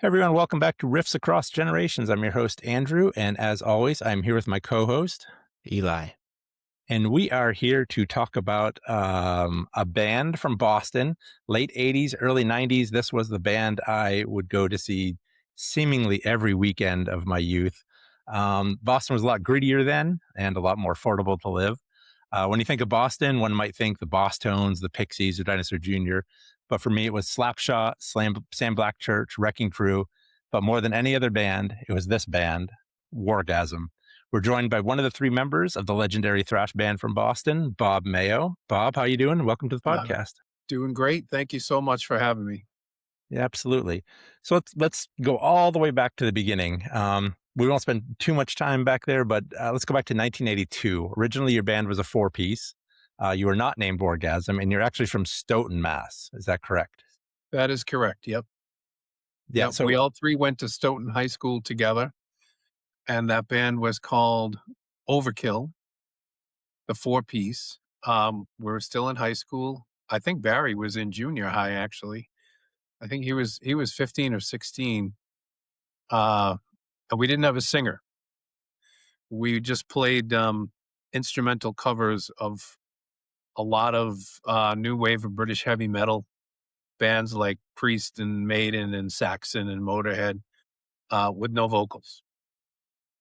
Hey everyone, welcome back to Riffs Across Generations. I'm your host, Andrew, and as always, I'm here with my co host, Eli. and we are here to talk about a band from Boston, late 80s, early 90s. This was the band I would go to see seemingly every weekend of my youth. Boston was a lot grittier then and a lot more affordable to live. When you think of Boston, one might think the Boss Tones, the Pixies, or Dinosaur Jr. But for me, it was Slapshot, Sam Blackchurch, Wrecking Crew. But more than any other band, it was this band, WARGASM. We're joined by one of the three members of the legendary thrash band from Boston, Bob Mayo. Bob, how you doing? Welcome to the Uh, podcast. Doing great. Thank you so much for having me. Yeah, absolutely. So let's go all the way back to the beginning. We won't spend too much time back there, but let's go back to 1982. Originally, your band was a four-piece. You were not named Orgasm, and you're actually from Stoughton, Mass. Is that correct? That is correct. Yep. Yeah. Yep. So We all three went to Stoughton High School together, and that band was called Overkill, the four piece. We were still in high school. I think Barry was in junior high, actually. I think he was 15 or 16. Uh, and we didn't have a singer. We just played instrumental covers of a lot of new wave of British heavy metal bands like Priest and Maiden and Saxon and Motorhead, with no vocals.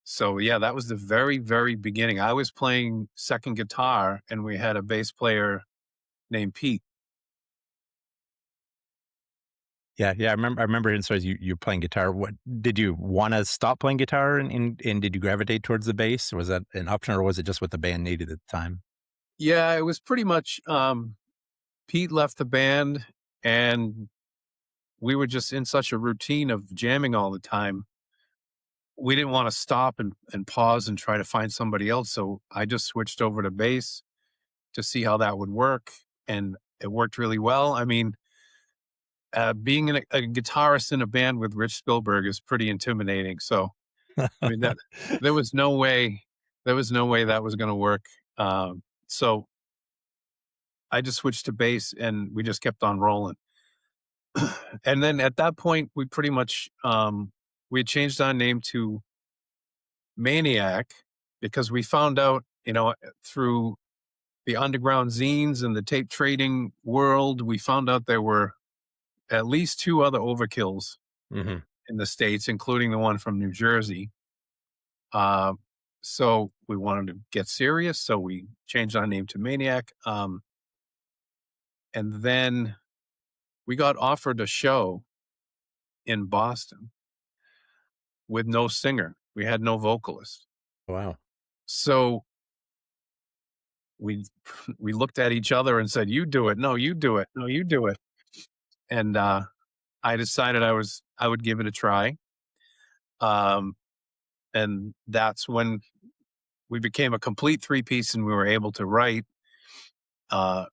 So yeah, that was the very, very beginning. I was playing second guitar and we had a bass player named Pete. yeah. I remember in stories you're playing guitar. What did you want to stop playing guitar and did you gravitate towards the bass? Was that an option or was it just what the band needed at the time? Yeah, it was pretty much Pete left the band and we were just in such a routine of jamming all the time. We didn't want to stop and pause and try to find somebody else. So I just switched over to bass to see how that would work. And it worked really well. I mean, being a guitarist in a band with Rich Spielberg is pretty intimidating. So, I mean, that there was no way, there was no way that was going to work. So I just switched to bass and we just kept on rolling. And then at that point, we pretty much, we had changed our name to Maniac because we found out, through the underground zines and the tape trading world, we found out there were at least two other overkills Hmm. in the States, including the one from New Jersey. Uh, so we wanted to get serious. So we changed our name to Maniac. And then we got offered a show in Boston with no singer. We had no vocalist. Wow. So we we looked at each other and said, "You do it. No, you do it. No, you do it." And I decided I would give it a try. Um, and that's when we became a complete three piece, and we were able to write uh,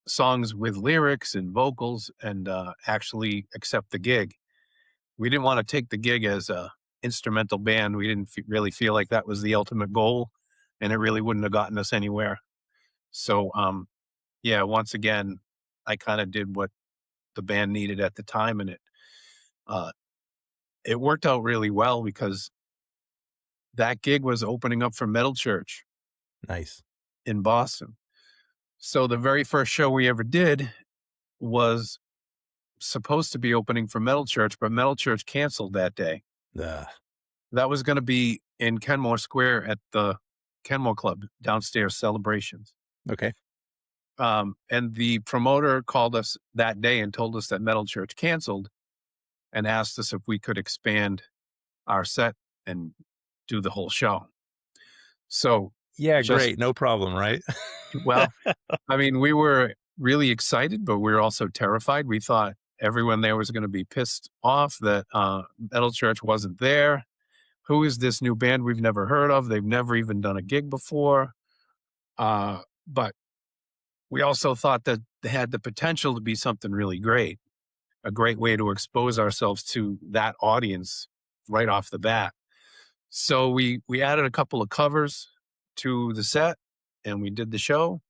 songs with lyrics and vocals, and actually accept the gig. We didn't want to take the gig as a instrumental band. We didn't really feel like that was the ultimate goal, and it really wouldn't have gotten us anywhere. So, yeah, once again, I kind of did what the band needed at the time, and uh, it worked out really well because that gig was opening up for Metal Church Nice. in Boston. So the very first show we ever did was supposed to be opening for Metal Church, but Metal Church canceled that day. Uh, That was going to be in Kenmore Square at the Kenmore Club downstairs celebrations. okay. And the promoter called us that day and told us that Metal Church canceled and asked us if we could expand our set and do the whole show. So Yeah, just, great. No problem, right? well, I mean, we were really excited, but we were also terrified. We thought everyone there was going to be pissed off that Metal Church wasn't there. Who is this new band we've never heard of? They've never even done a gig before. But we also thought that they had the potential to be something really great, a great way to expose ourselves to that audience right off the bat. So we added a couple of covers to the set and we did the show,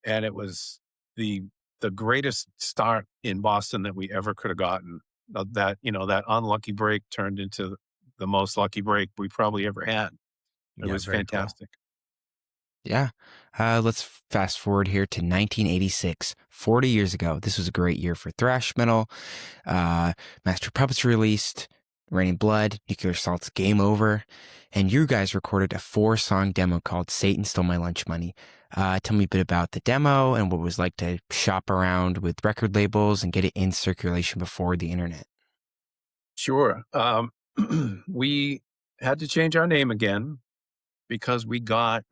and it was the the greatest start in Boston that we ever could have gotten. that, that unlucky break turned into the most lucky break we probably ever had. It Yeah, was very cool. fantastic. Yeah. Let's fast forward here to 1986, 40 years ago. This was a great year for thrash metal. Uh, Master Puppets released, Raining Blood, Nuclear Assault's Game Over, and you guys recorded a 4-song demo called Satan Stole My Lunch Money. Tell me a bit about the demo and what it was like to shop around with record labels and get it in circulation before the internet. Sure. We had to change our name again because we got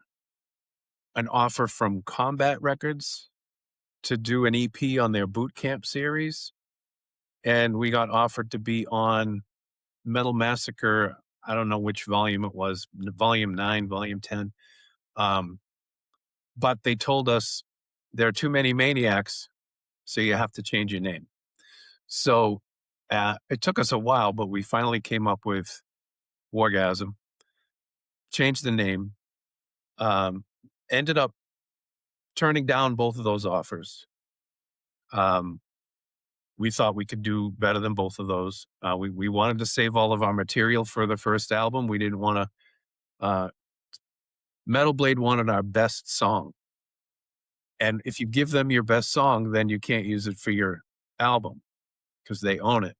an offer from Combat Records to do an EP on their boot camp series. And we got offered to be on Metal Massacre. I don't know which volume it was, volume 9, volume 10. Um, but they told us there are too many maniacs, so you have to change your name. So it took us a while, but we finally came up with Wargasm, changed the name, um, ended up turning down both of those offers. Um, we thought we could do better than both of those. We wanted to save all of our material for the first album. We didn't want to. Metal Blade wanted our best song, and if you give them your best song, then you can't use it for your album because they own it.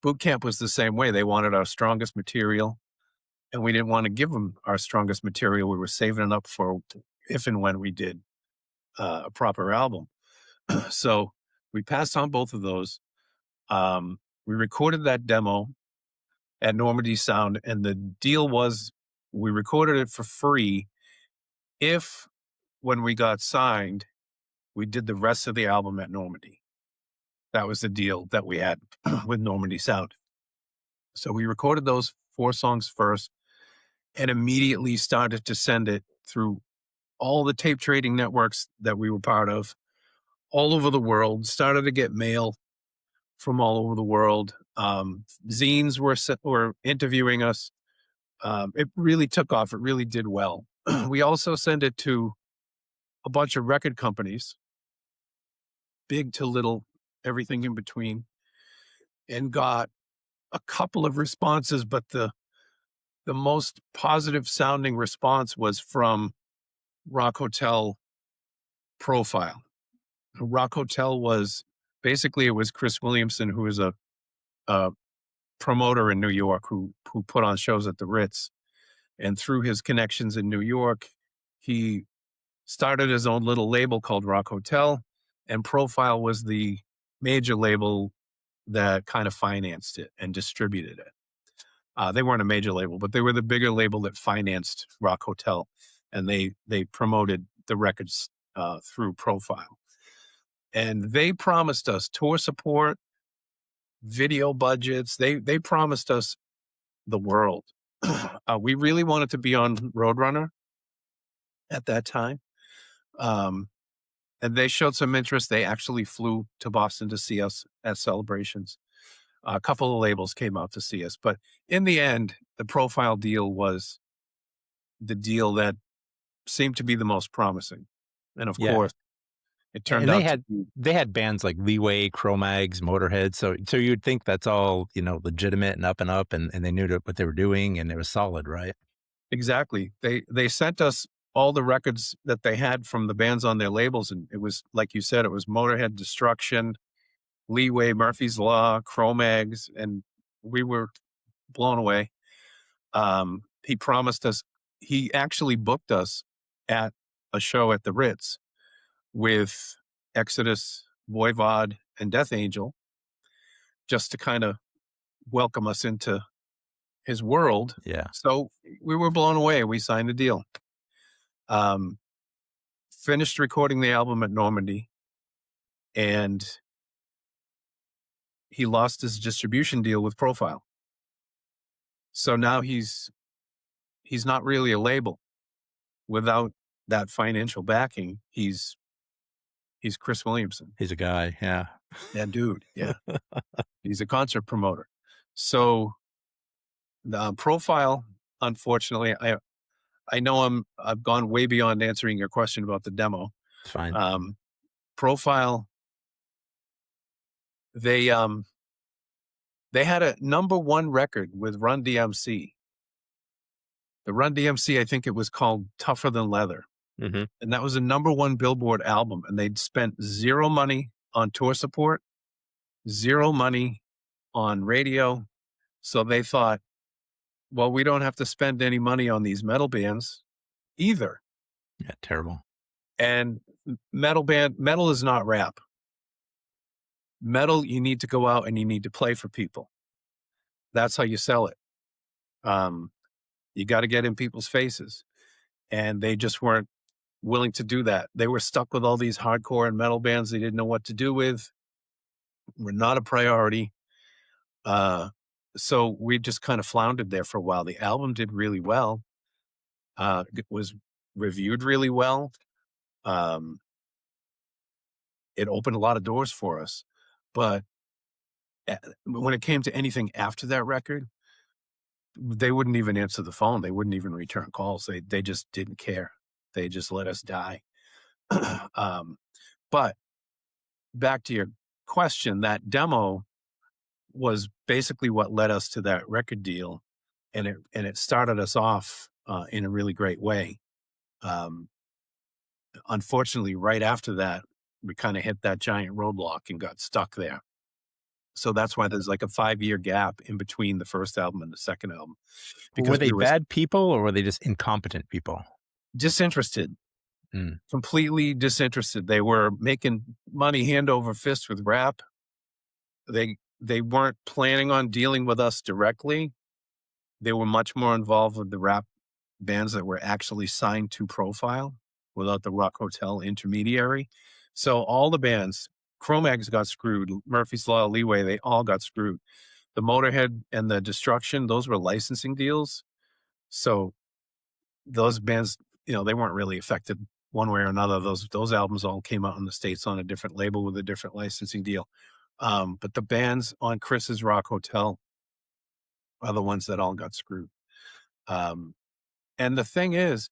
Boot Camp was the same way. They wanted our strongest material, and we didn't want to give them our strongest material. We were saving it up for if and when we did a proper album. So we passed on both of those. We recorded that demo at Normandy Sound, and the deal was we recorded it for free if, when we got signed, we did the rest of the album at Normandy. That was the deal that we had with Normandy Sound. So we recorded those 4 songs first and immediately started to send it through all the tape trading networks that we were part of all over the world, started to get mail from all over the world. Zines were interviewing us. It really took off. It really did well. We also sent it to a bunch of record companies, big to little, everything in between, and got a couple of responses. But the most positive sounding response was from Rock Hotel Profile. Rock Hotel was basically, it was Chris Williamson, who is a promoter in New York who put on shows at the Ritz. And through his connections in New York, he started his own little label called Rock Hotel, and Profile was the major label that kind of financed it and distributed it. They weren't a major label, but they were the bigger label that financed Rock Hotel, and they promoted the records through Profile. And they promised us tour support, video budgets. They promised us the world. We really wanted to be on Roadrunner at that time. And they showed some interest. They actually flew to Boston to see us at celebrations. A couple of labels came out to see us, but in the end, the Profile deal was the deal that seemed to be the most promising. And of Yeah. course, it turned And out to be they had bands like Leeway, Cro-Mags, Motorhead. So you'd think that's all, legitimate and up, and they knew what they were doing, and it was solid, right? exactly. They sent us all the records that they had from the bands on their labels, and it was like you said, it was Motorhead, Destruction, Leeway, Murphy's Law, Cro-Mags, and we were blown away. He promised us, he actually booked us at a show at the Ritz with Exodus, Voivod, and Death Angel, just to kind of welcome us into his world. Yeah. So we were blown away. We signed the deal. Um, Finished recording the album at Normandy, and he lost his distribution deal with Profile. So now he's not really a label. Without that financial backing, he's Chris Williamson. He's a guy. Yeah. Yeah, dude. Yeah. He's a concert promoter. So the Profile, unfortunately, I know I've gone way beyond answering your question about the demo. It's fine. Profile, they They had a #1 record with Run DMC. The Run DMC, I think it was called Tougher Than Leather. Mhm. And that was a #1 Billboard album. And they'd spent zero money on tour support, zero money on radio. So they thought, well, we don't have to spend any money on these metal bands either. Yeah, terrible. And metal is not rap. Metal, you need to go out and you need to play for people. That's how you sell it. You got to get in people's faces. And they just weren't willing to do that. They were stuck with all these hardcore and metal bands they didn't know what to do with. Were not a priority. So we just kind of floundered there for a while. The album did really well. It was reviewed really well. Um, it opened a lot of doors for us. But when it came to anything after that record, they wouldn't even answer the phone. They wouldn't even return calls. They just didn't care. They just let us die. But back to your question, that demo was basically what led us to that record deal, and it started us off in a really great way. Unfortunately, right after that, we kind of hit that giant roadblock and got stuck there. So that's why there's like a 5-year gap in between the first album and the second album, Were because they we were bad people or were they just incompetent people? disinterested, Mm. completely disinterested. They were making money hand over fist with rap. They weren't planning on dealing with us directly. They were much more involved with the rap bands that were actually signed to Profile without the Rock Hotel intermediary. So all the bands, Cro-Mags got screwed, Murphy's Law, Leeway, they all got screwed. The Motorhead and the Destruction, those were licensing deals. So those bands, they weren't really affected one way or another. Those albums all came out in the States on a different label with a different licensing deal. But the bands on Chris's Rock Hotel are the ones that all got screwed. And the thing is,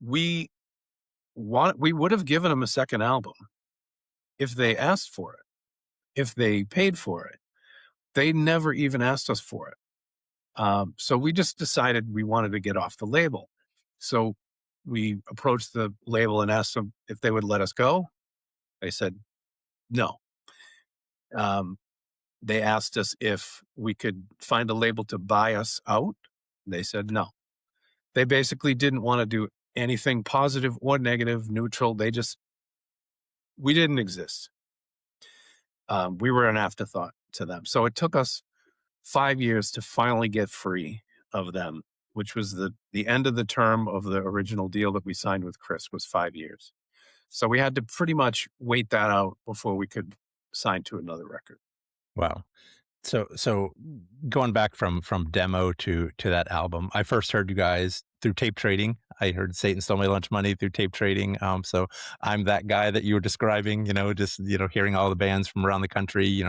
we would have given them a second album if they asked for it, if they paid for it. They never even asked us for it. So we just decided we wanted to get off the label. So we approached the label and asked them if they would let us go. They said no. They asked us if we could find a label to buy us out. They said no. They basically didn't want to do anything positive or negative, neutral. We didn't exist. We were an afterthought to them. So it took us 5 years to finally get free of them, which was the end of the term of the original deal that we signed with Chris was 5 years. So we had to pretty much wait that out before we could sign to another record. Wow. So going back from demo to that album, I first heard you guys through tape trading. I heard Satan Stole My Lunch Money through tape trading. So I'm that guy that you were describing, just, hearing all the bands from around the country.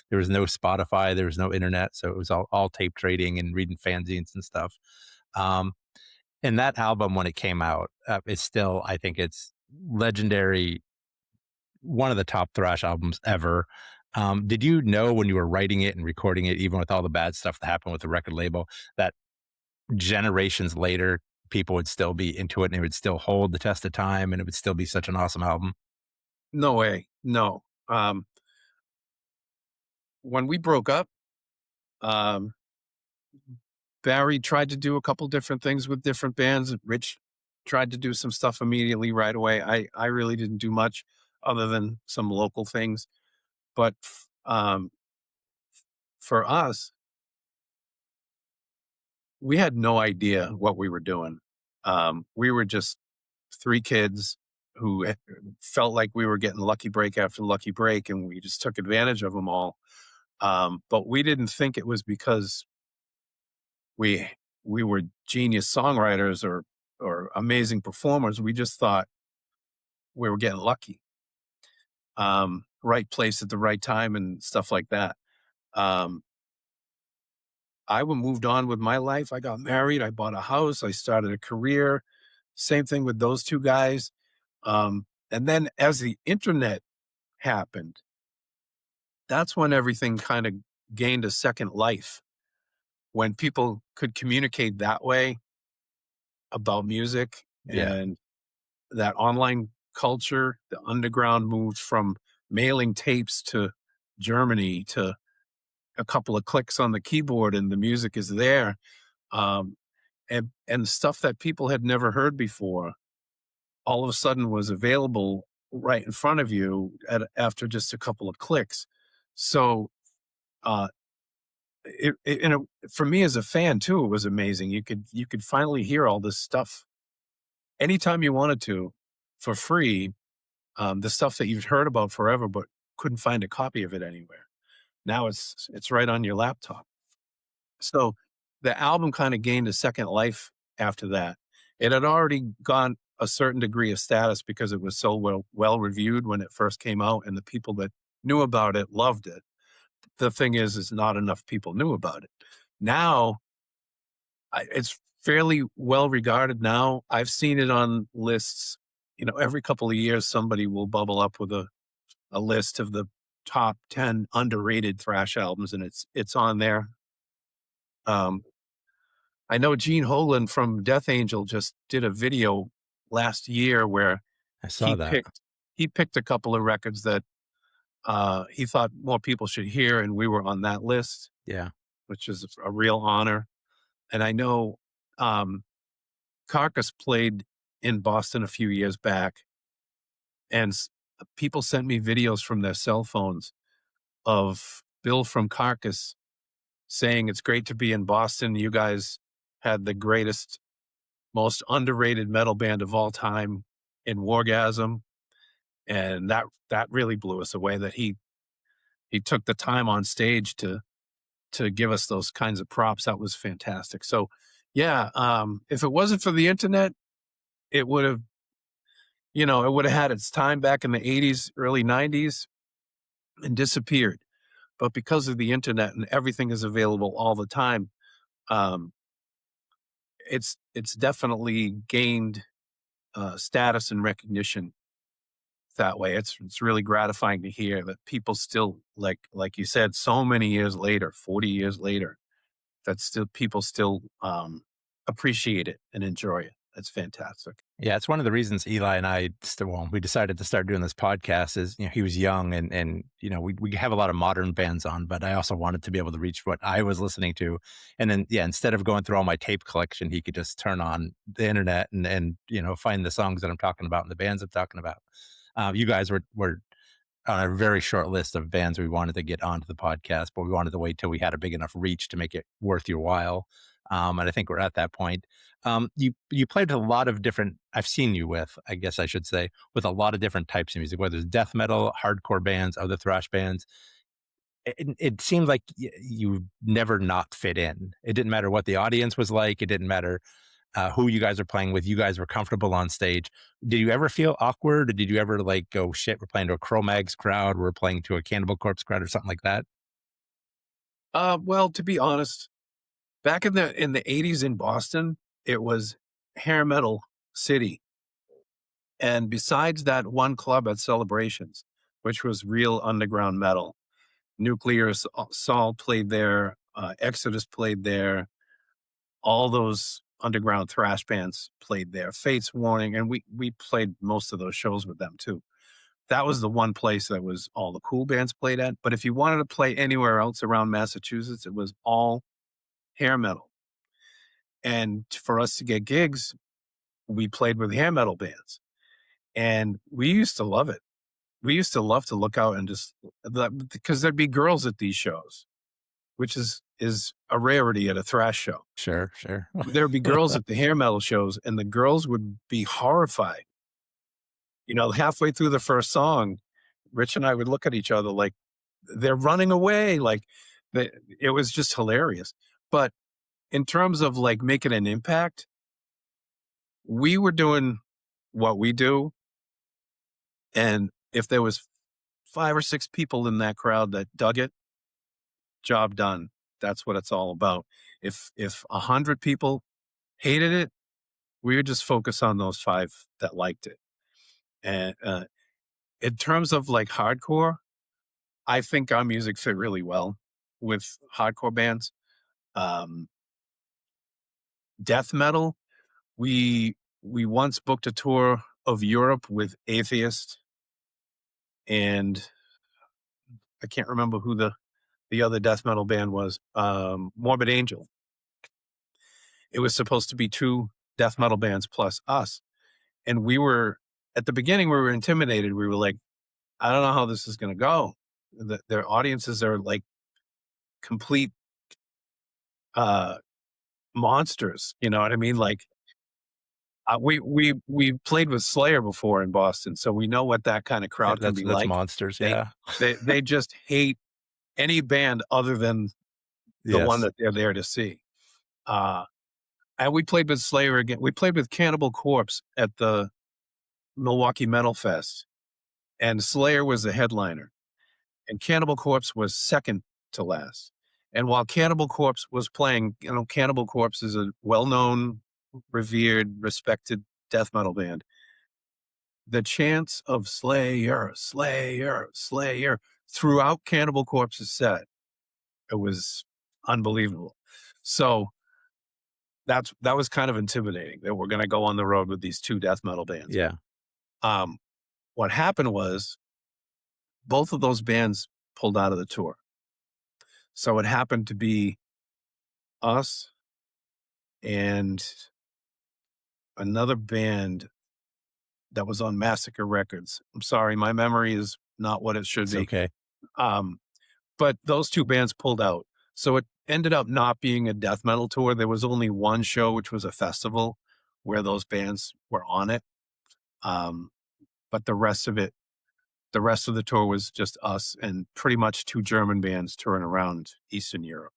There was no Spotify, there was no internet. So it was all tape trading and reading fanzines and stuff. And that album, when it came out, it's still, I think it's legendary, one of the top thrash albums ever. Did you know when you were writing it and recording it, even with all the bad stuff that happened with the record label, that generations later, people would still be into it and it would still hold the test of time and it would still be such an awesome album? No way. No. When we broke up, um, Barry tried to do a couple different things with different bands. Rich tried to do some stuff immediately right away. I really didn't do much other than some local things. But for us, we had no idea what we were doing. We were just 3 kids who felt like we were getting lucky break after lucky break, and we just took advantage of them all. But we didn't think it was because we were genius songwriters or amazing performers. We just thought we were getting lucky. Right place at the right time and stuff like that. I moved on with my life. I got married. I bought a house. I started a career. Same thing with those 2 guys. And then as the internet happened, that's when everything kind of gained a second life when people could communicate that way about music, Yeah. and that online culture, the underground moved from mailing tapes to Germany to a couple of clicks on the keyboard and the music is there. Um, and stuff that people had never heard before all of a sudden was available right in front of you after just a couple of clicks. So, uh, for me as a fan too, it was amazing. You could finally hear all this stuff anytime you wanted to for free. The stuff that you've heard about forever, but couldn't find a copy of it anywhere. Now it's right on your laptop. So the album kind of gained a second life after that. It had already gone a certain degree of status because it was so well reviewed when it first came out, and the people that knew about it loved it. The thing is not enough people knew about it. Now it's fairly well regarded. Now I've seen it on lists. Every couple of years somebody will bubble up with a list of the top 10 underrated thrash albums, and it's on there. Um, I know Gene Hoglan from Death Angel just did a video last year where I saw he that. picked a couple of records that he thought more people should hear, and we were on that list, Yeah. which is a real honor. And I know um, Carcass played in Boston a few years back, and people sent me videos from their cell phones of Bill from Carcass saying it's great to be in Boston. You guys had the greatest, most underrated metal band of all time in WARGASM, and that really blew us away. That he took the time on stage to give us those kinds of props. That was fantastic. So, yeah, if it wasn't for the internet, it would have it would have had its time back in the '80s, early '90s, and disappeared. But because of the internet and everything is available all the time, um, it's definitely gained status and recognition that way. It's really gratifying to hear that people still like you said, so many years later, 40 years later, that still people still appreciate it and enjoy it. That's fantastic. Yeah, it's one of the reasons Eli and I well, we decided to start doing this podcast is, he was young and we have a lot of modern bands on, but I also wanted to be able to reach what I was listening to. And then, yeah, instead of going through all my tape collection, he could just turn on the internet and find the songs that I'm talking about and the bands I'm talking about. You guys were on a very short list of bands we wanted to get onto the podcast, but we wanted to wait till we had a big enough reach to make it worth your while. And I think we're at that point. You played with a lot of different. I've seen you with, I guess I should say, with a lot of different types of music, whether it's death metal, hardcore bands, other thrash bands. It seemed like you never not fit in. It didn't matter what the audience was like. It didn't matter who you guys are playing with. You guys were comfortable on stage. Did you ever feel awkward? Or did you ever like go, shit, we're playing to a Cro-Mags crowd, we're playing to a Cannibal Corpse crowd or something like that? Well, to be honest, back in the '80s in Boston, it was hair metal city. And besides that one club at Celebrations, which was real underground metal, Nuclear Assault played there, Exodus played there, all those underground thrash bands played there, Fates Warning, and we played most of those shows with them too. That was the one place that was all the cool bands played at. But if you wanted to play anywhere else around Massachusetts, it was all hair metal. And for us to get gigs, we played with hair metal bands. And we used to love it. We used to love to look out and just because there'd be girls at these shows, which is a rarity at a thrash show. Sure, sure. There'd be girls at the hair metal shows, and the girls would be horrified. Halfway through the first song, Rich and I would look at each other like they're running away. Like it was just hilarious. But in terms of like making an impact, we were doing what we do. And if there was 5 or 6 people in that crowd that dug it, job done. That's what it's all about. If 100 people hated it, we would just focus on those 5 that liked it. And in terms of like hardcore, I think our music fit really well. with hardcore bands. Um, Death metal, we once booked a tour of Europe with Atheist, and I can't remember who the other death metal band was. Morbid Angel. It was supposed to be 2 death metal bands plus us, and we were at the beginning, we were intimidated. We were like, "I don't know how this is gonna go." Their audiences are like complete, uh, monsters, you know what I mean? Like, we played with Slayer before in Boston, so we know what that kinda Yeah, crowd can be that's like. monsters. They Yeah. they just hate any band other than the one Yes. that they're there to see. Uh, and we played with Slayer again. We played with Cannibal Corpse at the Milwaukee Metal Fest, and Slayer was the headliner, and Cannibal Corpse was second to last. And while Cannibal Corpse was playing, Cannibal Corpse is a well-known, revered, respected death metal band. The chants of Slayer, Slayer, Slayer throughout Cannibal Corpse's set, it was unbelievable. So that was kind of intimidating that we're going to go on the road with these 2 death metal bands. Yeah. Um, what happened was both of those bands pulled out of the tour. So it happened to be us and another band that was on Massacre Records. I'm sorry, my memory is not what it should It's be. okay. Um, but those 2 bands pulled out. So it ended up not being a death metal tour. There was only one show, which was a festival where those bands were on it. Um, but the rest of the tour was just us and pretty much 2 German bands touring around Eastern Europe.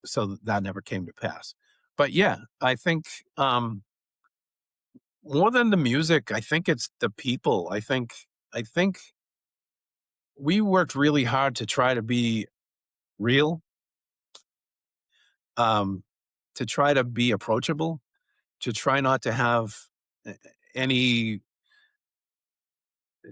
So that never came to pass. But yeah, I think more than the music, I think it's the people. I think we worked really hard to try to be real, um, to try to be approachable, to try not to have any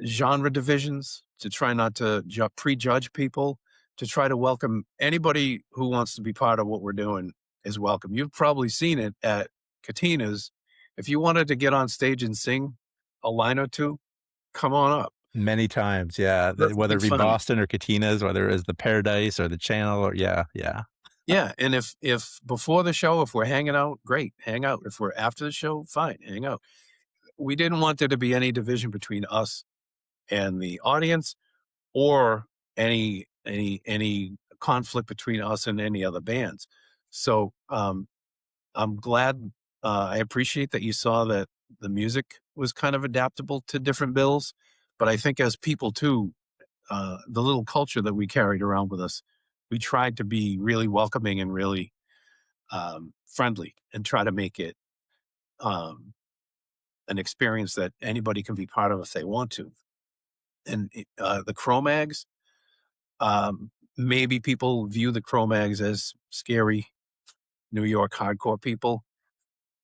genre divisions, to try not to prejudge people, to try to welcome anybody who wants to be part of what we're doing is welcome. You've probably seen it at Katina's. If you wanted to get on stage and sing a line or 2, come on up. Many times. Yeah. Whether Perfectly it be fine. Boston or Katina's, whether it was the Paradise or the Channel or yeah. Yeah. Yeah, and if before the show, if we're hanging out, great, hang out. If we're after the show, fine, hang out. We didn't want there to be any division between us and the audience or any conflict between us and any other bands. So, I'm glad, I appreciate that you saw that the music was kind of adaptable to different bills, but I think as people too, the little culture that we carried around with us, we tried to be really welcoming and really, friendly and try to make it, um, an experience that anybody can be part of if they want to. And, the Cro-Mags, maybe people view the Cro-Mags as scary New York hardcore people,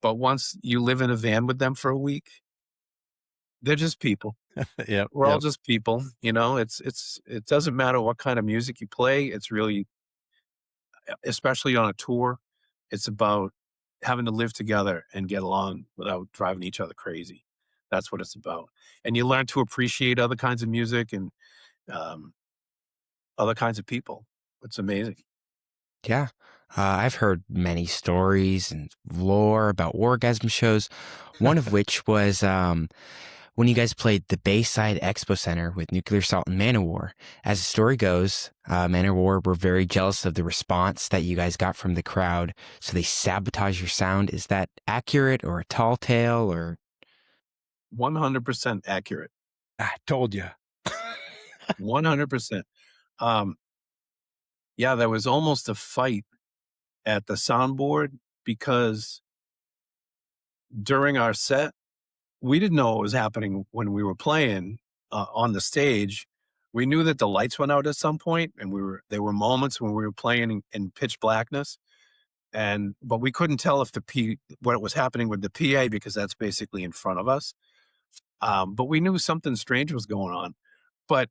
but once you live in a van with them for a week, they're just people. Yep. We're all Yep. just people, it doesn't matter what kind of music you play. It's really, especially on a tour, it's about having to live together and get along without driving each other crazy. That's what it's about. And you learn to appreciate other kinds of music and um, other kinds of people. It's amazing. Yeah. I've heard many stories and lore about Wargasm shows, one of which was when you guys played the Bayside Expo Center with Nuclear Assault and Manowar. As the story goes, Manowar were very jealous of the response that you guys got from the crowd, so they sabotaged your sound. Is that accurate or a tall tale or? 100% accurate. I told you. 100%. Um, yeah, there was almost a fight at the soundboard because during our set, we didn't know what was happening when we were playing on the stage. We knew that the lights went out at some point, and there were moments when we were playing in pitch blackness, but we couldn't tell if what was happening with the PA because that's basically in front of us. But we knew something strange was going on. But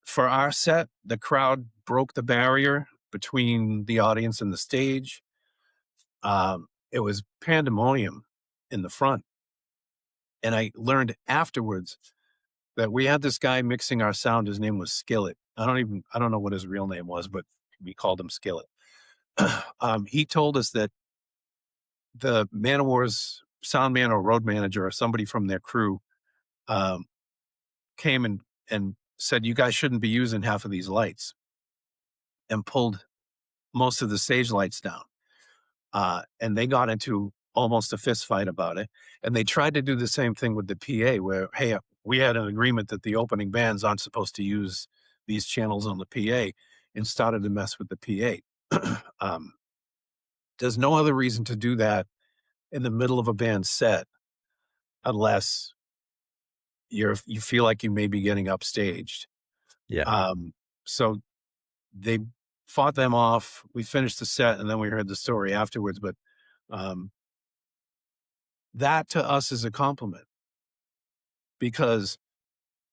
for our set, the crowd broke the barrier between the audience and the stage. It was pandemonium in the front. And I learned afterwards that we had this guy mixing our sound. His name was Skillet. I don't know what his real name was, but we called him Skillet. He told us that the Man of War's sound man or road manager or somebody from their crew um, came and said, "You guys shouldn't be using half of these lights," and pulled most of the stage lights down. And they got into almost a fist fight about it. And they tried to do the same thing with the PA, where, hey, we had an agreement that the opening bands aren't supposed to use these channels on the PA, and started to mess with the PA. There's no other reason to do that in the middle of a band set unless you feel like you may be getting upstaged. Yeah. So they fought them off. We finished the set, and then we heard the story afterwards. But that to us is a compliment, because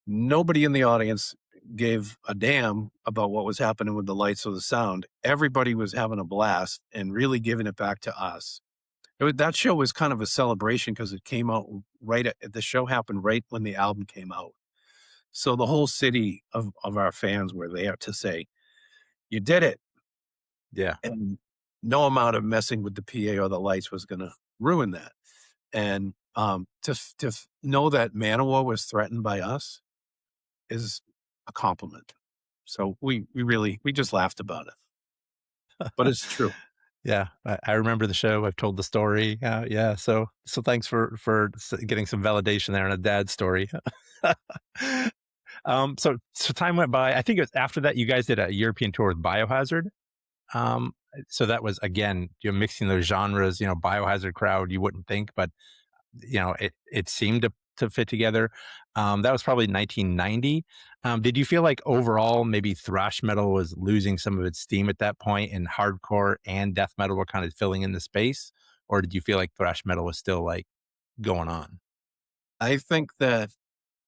nobody in the audience gave a damn about what was happening with the lights or the sound. Everybody was having a blast and really giving it back to us. That show was kind of a celebration because it came out the show happened right when the album came out. So the whole city of our fans were there to say, "You did it." Yeah. And no amount of messing with the PA or the lights was going to ruin that. And to know that Manowar was threatened by us is a compliment. So we just laughed about it, but it's true. Yeah, I remember the show. I've told the story. Yeah, so thanks for getting some validation there on a dad story. So time went by. I think it was after that you guys did a European tour with Biohazard. So that was again, you're mixing those genres. Biohazard crowd. You wouldn't think, but it seemed to fit together. That was probably 1990. Did you feel like overall maybe thrash metal was losing some of its steam at that point, and hardcore and death metal were kind of filling in the space, or did you feel like thrash metal was still like going on? I think that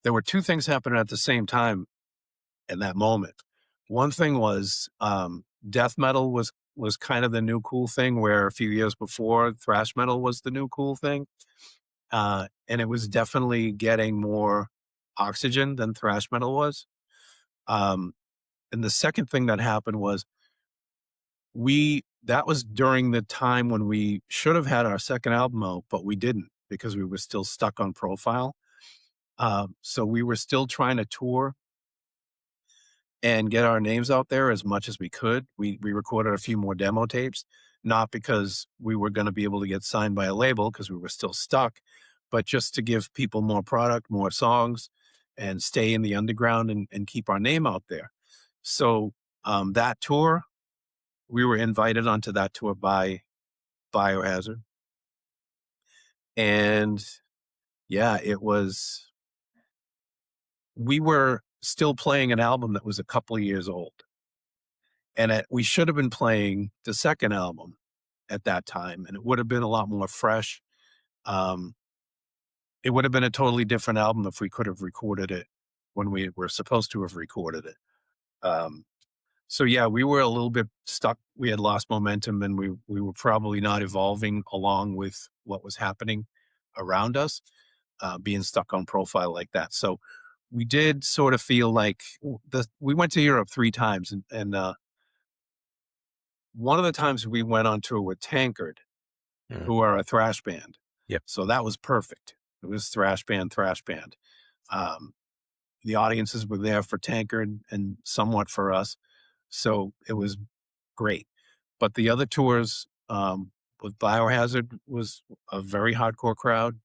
there were two things happening at the same time in that moment. One thing was death metal was kind of the new cool thing, where a few years before thrash metal was the new cool thing. And it was definitely getting more oxygen than thrash metal was. Um, and the second thing that happened was that was during the time when we should have had our second album out, but we didn't because we were still stuck on Profile. So we were still trying to tour and get our names out there as much as we could. We recorded a few more demo tapes, not because we were going to be able to get signed by a label because we were still stuck, but just to give people more product, more songs, and stay in the underground and keep our name out there. So that tour, we were invited onto that tour by Biohazard. And yeah, we were still playing an album that was a couple of years old. And we should have been playing the second album at that time, and it would have been a lot more fresh. Um, it would have been a totally different album if we could have recorded it when we were supposed to have recorded it. So yeah, we were a little bit stuck. We had lost momentum, and we were probably not evolving along with what was happening around us, being stuck on Profile like that. So we did sort of feel like we went to Europe 3 times, and one of the times we went on tour with Tankard, Mm. who are a thrash band. Yep. So that was perfect. It was thrash band. The audiences were there for Tankard and somewhat for us. So it was great. But the other tours with Biohazard was a very hardcore crowd.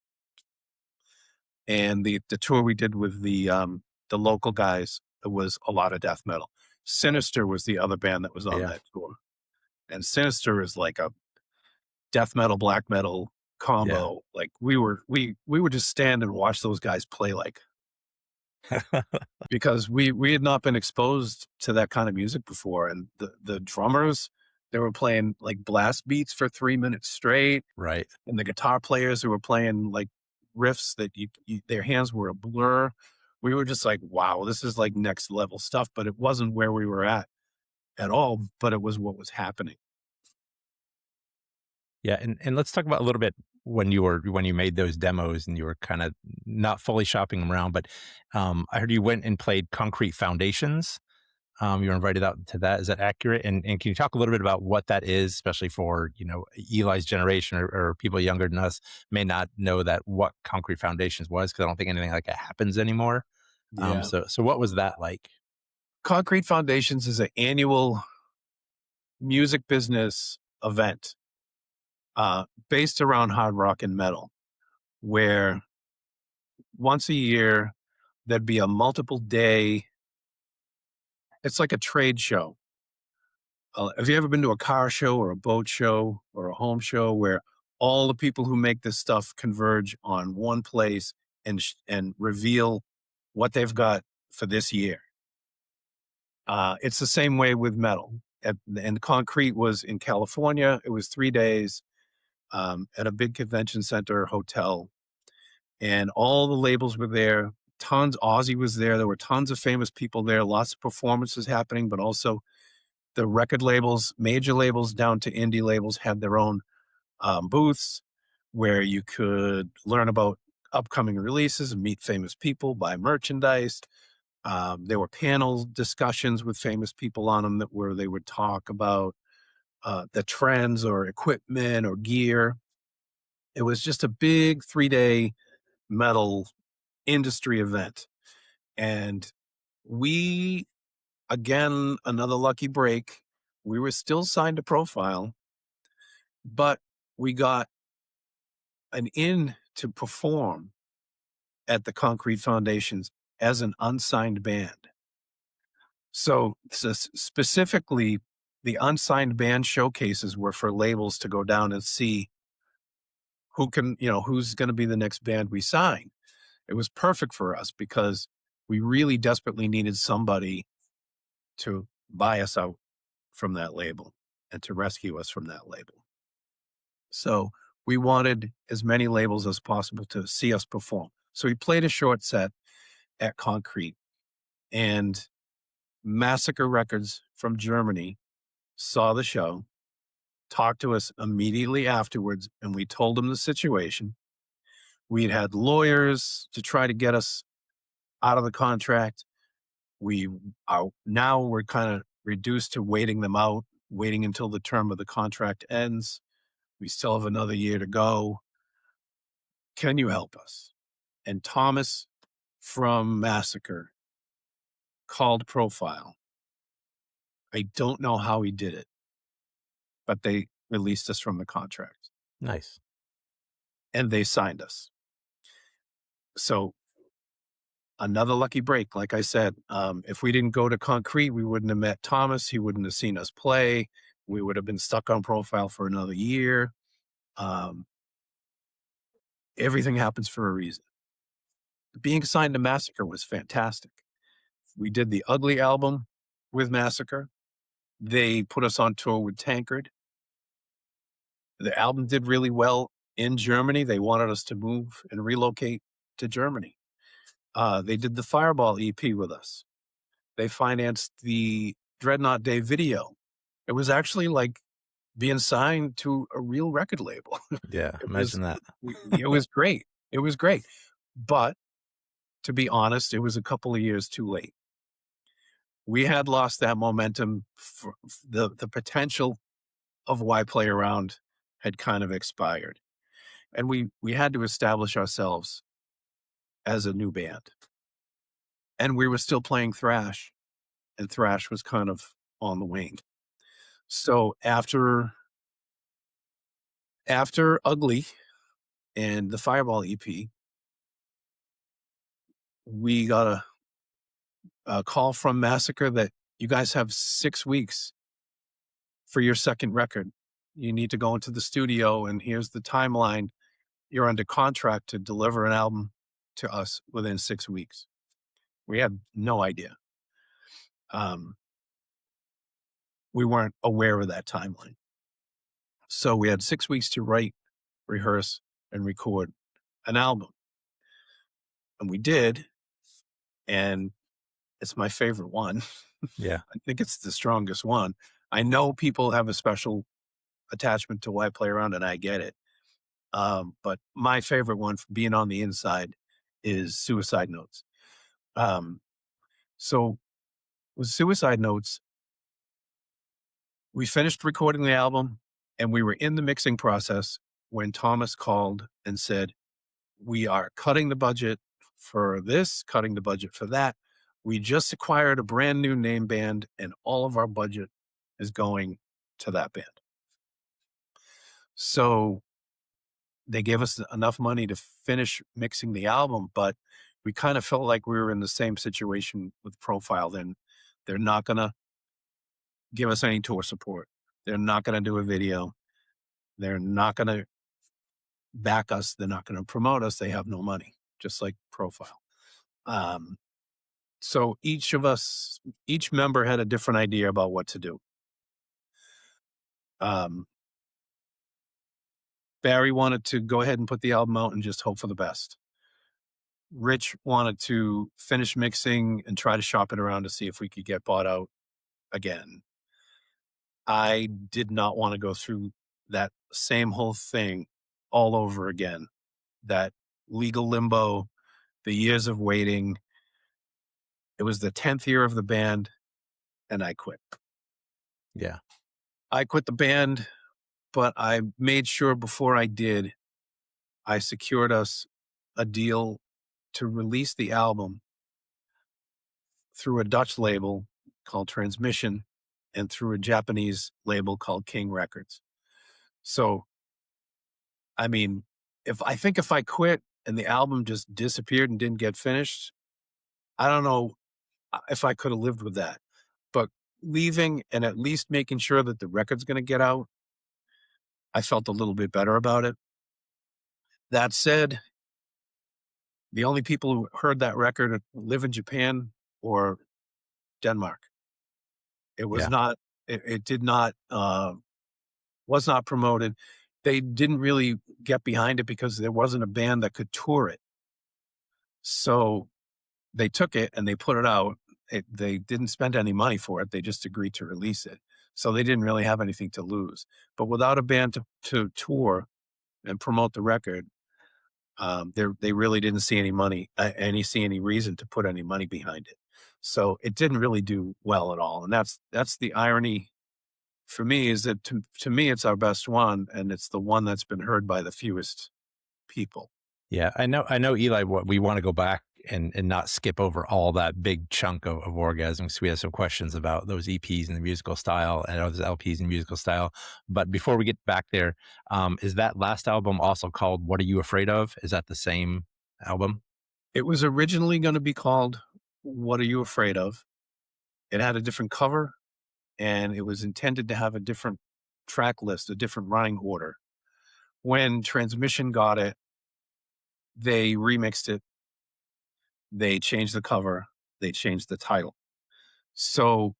And the tour we did with the local guys, it was a lot of death metal. Sinister was the other band that was on Yeah. that tour. And Sinister is like a death metal, black metal combo. Like we would just stand and watch those guys play, like, because we had not been exposed to that kind of music before. And the drummers, they were playing like blast beats for 3 minutes straight. Right. And the guitar players who were playing like riffs that their hands were a blur. we were just like, wow, this is like next level stuff. But it wasn't where we were at all, but it was what was happening. Yeah, and let's talk about a little bit when you made those demos and you were kind of not fully shopping them around, but I heard you went and played Concrete Foundations. You were invited out to that. Is that accurate? And can you talk a little bit about what that is, especially for Eli's generation or people younger than us may not know that what Concrete Foundations was, because I don't think anything like that happens anymore. Yeah. So what was that like? Concrete Foundations is an annual music business event based around hard rock and metal, where once a year there'd be a multiple day, it's like a trade show. Have you ever been to a car show or a boat show or a home show where all the people who make this stuff converge on one place and reveal what they've got for this year? It's the same way with metal. And Concrete was in California. It was 3 days at a big convention center hotel, and all the labels were there. Tons. Ozzy was there. There were tons of famous people there. Lots of performances happening, but also the record labels, major labels down to indie labels, had their own booths where you could learn about upcoming releases and meet famous people, buy merchandise. There were panel discussions with famous people on them where they would talk about the trends or equipment or gear. It was just a big 3 day metal industry event. And we, again, another lucky break, we were still signed to Profile, but we got an in to perform at the Concrete Foundations as an unsigned band. So specifically, the unsigned band showcases were for labels to go down and see who's going to be the next band we sign. It was perfect for us because we really desperately needed somebody to buy us out from that label and to rescue us from that label. So we wanted as many labels as possible to see us perform. So we played a short set at Concrete, and Massacre Records from Germany saw the show, talked to us immediately afterwards, and we told them the situation. We'd had lawyers to try to get us out of the contract. We're kind of reduced to waiting them out, waiting until the term of the contract ends. We still have another year to go. Can you help us? And Thomas from Massacre called Profile. I don't know how he did it, but they released us from the contract Nice. and they signed us. So another lucky break. Like I said, if we didn't go to Concrete, we wouldn't have met Thomas. He wouldn't have seen us play. We would have been stuck on Profile for another year. Everything happens for a reason. Being signed to Massacre was fantastic. We did the Ugly album with Massacre. They put us on tour with Tankard. The album did really well in Germany. They wanted us to move and relocate to Germany. They did the Fireball EP with us. They financed the Dreadnought Day video. It was actually like being signed to a real record label. Yeah, imagine that. It was great. It was great. But to be honest, it was a couple of years too late. We had lost that momentum. For the potential of Why Play Around had kind of expired. And we had to establish ourselves as a new band. And we were still playing thrash, and thrash was kind of on the wane. So after Ugly and the Fireball EP, we got a call from Massacre that you guys have 6 weeks for your second record. You need to go into the studio, and here's the timeline. You're under contract to deliver an album to us within 6 weeks. We had no idea. We weren't aware of that timeline. So we had 6 weeks to write, rehearse, and record an album. And we did. and it's my favorite one. Yeah. I think it's the strongest one. I know people have a special attachment to Why Play Around, and I get it. But my favorite one from being on the inside is Suicide Notes. Um, so with Suicide Notes, we finished recording the album and we were in the mixing process when Thomas called and said, "We are cutting the budget for this, cutting the budget for that. We just acquired a brand new name band and all of our budget is going to that band." So they gave us enough money to finish mixing the album, but we kind of felt like we were in the same situation with Profile. Then they're not going to give us any tour support. They're not going to do a video. They're not going to back us. They're not going to promote us. They have no money, just like Profile. Um, so each member had a different idea about what to do. Barry wanted to go ahead and put the album out and just hope for the best. Rich wanted to finish mixing and try to shop it around to see if we could get bought out again. I did not want to go through that same whole thing all over again. That legal limbo, the years of waiting. It was the 10th year of the band, and I quit. Yeah. I quit the band, but I made sure before I did, I secured us a deal to release the album through a Dutch label called Transmission and through a Japanese label called King Records. So, I mean, if I quit and the album just disappeared and didn't get finished, I don't know if I could have lived with that. But leaving and at least making sure that the record's going to get out, I felt a little bit better about it. That said, the only people who heard that record live in Japan or Denmark. It was Yeah. not, it did not, was not promoted. They didn't really get behind it because there wasn't a band that could tour it. So they took it and they put it out. They didn't spend any money for it. They just agreed to release it. So they didn't really have anything to lose. But without a band to tour and promote the record, they really didn't see any reason to put any money behind it. So it didn't really do well at all. And that's the irony for me, is that to me, it's our best one. And it's the one that's been heard by the fewest people. Yeah, I know, Eli. What we want to go back and not skip over all that big chunk of orgasms. We have some questions about those EPs and the musical style, and those LPs and musical style. But before we get back there, is that last album also called "What Are You Afraid Of"? Is that the same album? It was originally going to be called "What Are You Afraid Of?" It had a different cover, and it was intended to have a different track list, a different running order. When Transmission got it, they remixed it. They changed the cover. They changed the title. So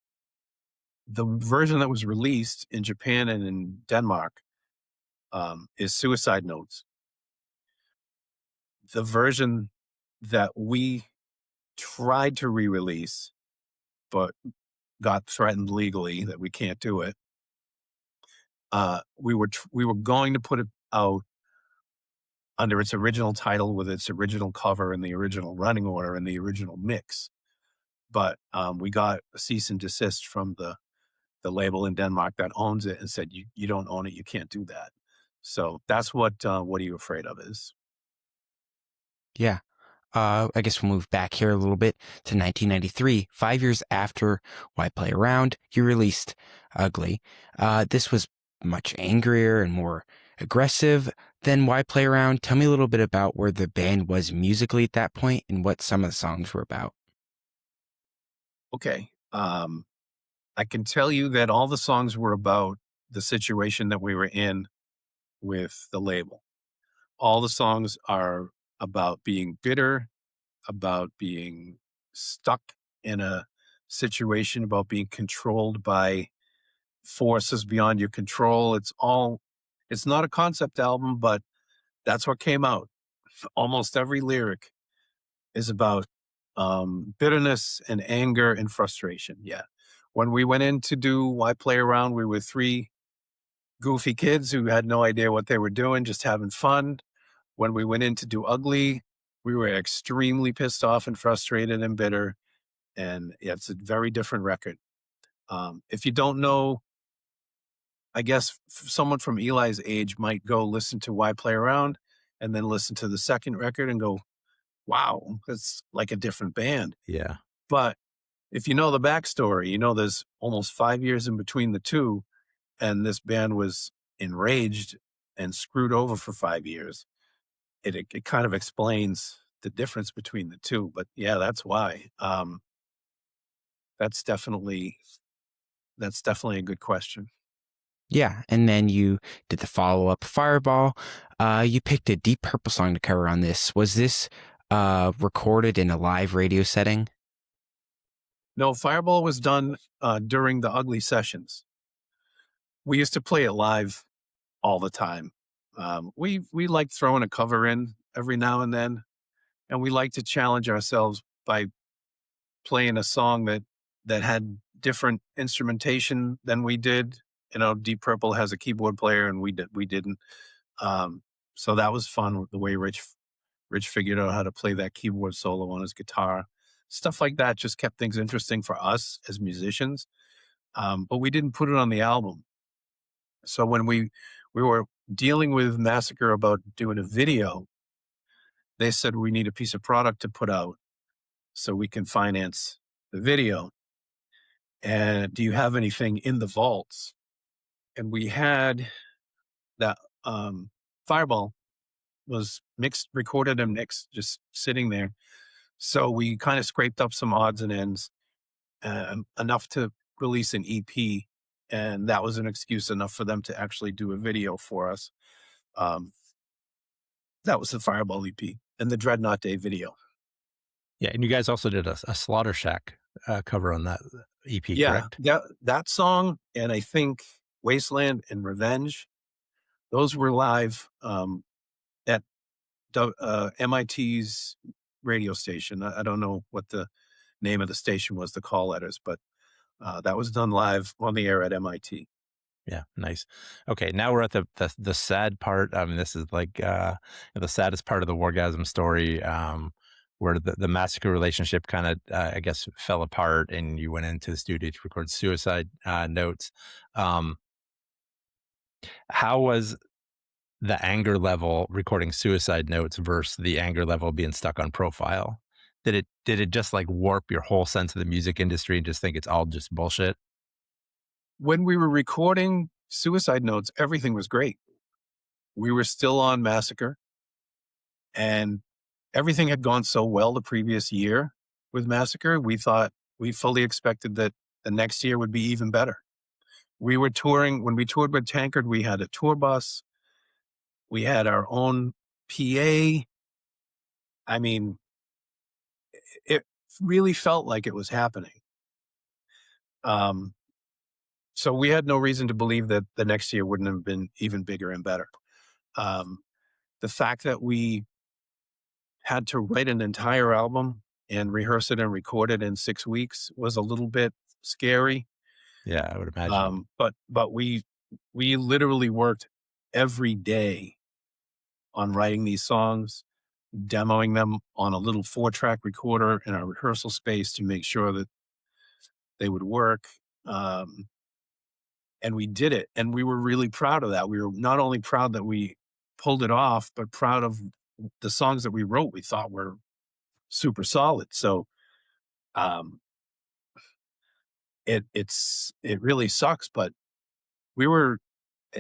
the version that was released in Japan and in Denmark is Suicide Notes. The version that we tried to re-release, but got threatened legally that we can't do it. We were going to put it out under its original title with its original cover and the original running order and the original mix. But we got a cease and desist from the label in Denmark that owns it and said, you don't own it, you can't do that. So that's what Are You Afraid Of is. Yeah. I guess we'll move back here a little bit to 1993. 5 years after Why Play Around, you released Ugly. This was much angrier and more aggressive than Why Play Around. Tell me a little bit about where the band was musically at that point and what some of the songs were about. Okay. I can tell you that all the songs were about the situation that we were in with the label. All the songs are about being bitter, about being stuck in a situation, about being controlled by forces beyond your control. It's not a concept album, but that's what came out. Almost every lyric is about bitterness and anger and frustration. Yeah. When we went in to do Why Play Around, we were three goofy kids who had no idea what they were doing, just having fun. When we went in to do Ugly, we were extremely pissed off and frustrated and bitter. And yeah, it's a very different record. If you don't know, I guess someone from Eli's age might go listen to Why Play Around and then listen to the second record and go, wow, it's like a different band. Yeah. But if you know the backstory, you know there's almost 5 years in between the two, and this band was enraged and screwed over for 5 years. It kind of explains the difference between the two. But yeah, that's why. That's definitely a good question. Yeah, and then you did the follow-up Fireball. You picked a Deep Purple song to cover on this. Was this recorded in a live radio setting? No, Fireball was done during the Ugly sessions. We used to play it live all the time. We like throwing a cover in every now and then, and we like to challenge ourselves by playing a song that had different instrumentation than we did. You know, Deep Purple has a keyboard player, and we didn't. So that was fun. The way Rich figured out how to play that keyboard solo on his guitar, stuff like that, just kept things interesting for us as musicians. But we didn't put it on the album. So when we were dealing with Massacre about doing a video, they said we need a piece of product to put out so we can finance the video. And do you have anything in the vaults? And we had that Fireball was mixed, recorded and mixed, just sitting there. So we kind of scraped up some odds and ends, enough to release an EP. And that was an excuse enough for them to actually do a video for us. That was the Fireball EP and the Dreadnought Day video. Yeah, and you guys also did a Slaughter Shack cover on that EP, correct? That song, and I think Wasteland and Revenge, those were live at MIT's radio station. I don't know what the name of the station was, the call letters, but that was done live on the air at MIT. Yeah, nice. Okay, now we're at the sad part. I mean, this is like the saddest part of the Wargasm story, where the Massacre relationship kind of, I guess, fell apart, and you went into the studio to record Suicide Notes. How was the anger level recording Suicide Notes versus the anger level being stuck on Profile? Did it just like warp your whole sense of the music industry and just think it's all just bullshit? When we were recording Suicide Notes, everything was great. We were still on Massacre, and everything had gone so well the previous year with Massacre. We fully expected that the next year would be even better. We were touring, when we toured with Tankard, we had a tour bus. We had our own PA. I mean, it really felt like it was happening. So we had no reason to believe that the next year wouldn't have been even bigger and better. The fact that we had to write an entire album and rehearse it and record it in 6 weeks was a little bit scary. Yeah, I would imagine. But we literally worked every day on writing these songs, demoing them on a little 4-track recorder in our rehearsal space to make sure that they would work. And we did it. And we were really proud of that. We were not only proud that we pulled it off, but proud of the songs that we wrote. We thought were super solid. So it really sucks, but we were,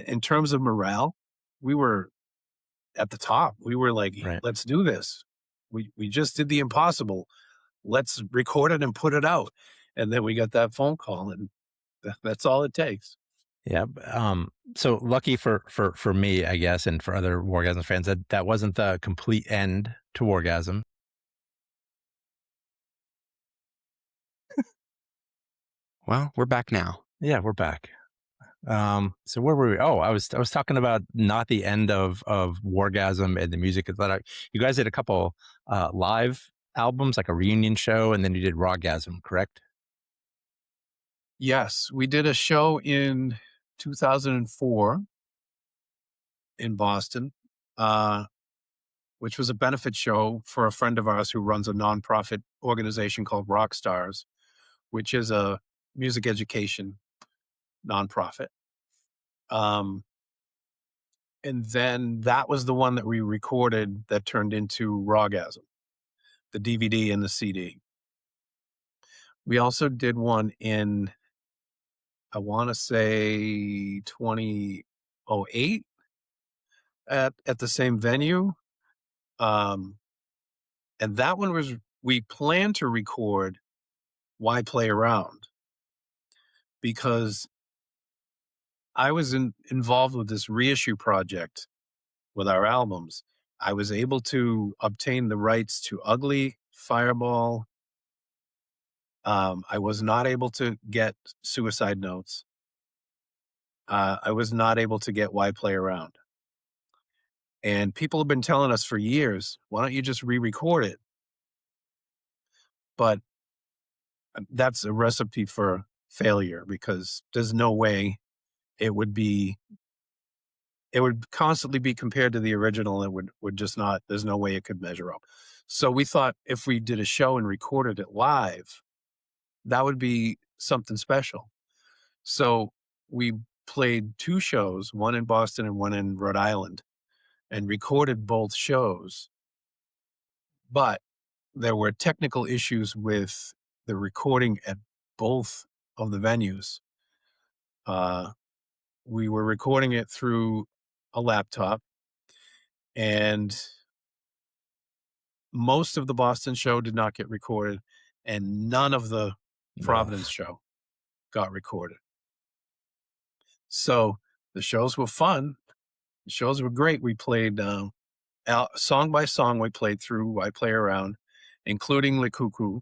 in terms of morale, we were at the top. We were like, Right. Let's do this. We just did the impossible. Let's record it and put it out. And then we got that phone call, and that's all it takes. Yeah. So lucky for me, I guess, and for other Wargasm fans, that wasn't the complete end to Wargasm. Well, we're back now. Yeah, we're back. So where were we? Oh, I was talking about not the end of Wargasm and the music. You guys did a couple live albums, like a reunion show, and then you did WARGASM, correct? Yes, we did a show in 2004 in Boston, uh, which was a benefit show for a friend of ours who runs a nonprofit organization called Rockstars, which is a music education nonprofit. Um, and then that was the one that we recorded that turned into Rawgasm, the DVD and the CD. We also did one in, I want to say 2008 at the same venue. Um, and that one was, we planned to record Why Play Around because I was involved with this reissue project with our albums. I was able to obtain the rights to Ugly, Fireball. I was not able to get Suicide Notes. I was not able to get Why Play Around. And people have been telling us for years, why don't you just re-record it? But that's a recipe for failure because there's no way it would be, it would constantly be compared to the original. And would just not, there's no way it could measure up. So we thought if we did a show and recorded it live, that would be something special. So we played two shows, one in Boston and one in Rhode Island, and recorded both shows. But there were technical issues with the recording at both of the venues. We were recording it through a laptop, and most of the Boston show did not get recorded, and none of the Ugh. Providence show got recorded. So the shows were fun. The shows were great. We played song by song. We played through I Play Around, including Le Cuckoo.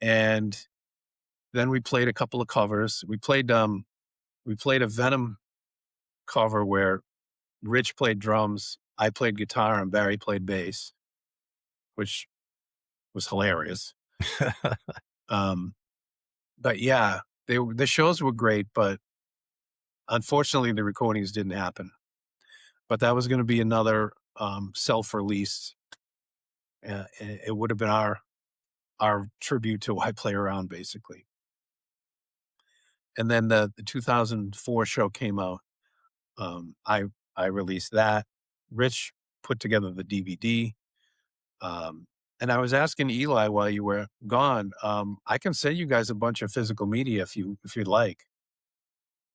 And then we played a couple of covers. We played a Venom cover where Rich played drums, I played guitar, and Barry played bass, which was hilarious. Um, but yeah, the shows were great, but unfortunately the recordings didn't happen. But that was going to be another self-release. It would have been our tribute to Why Play Around, basically. And then the 2004 show came out. I released that. Rich put together the DVD. And I was asking Eli while you were gone. I can send you guys a bunch of physical media if you'd like.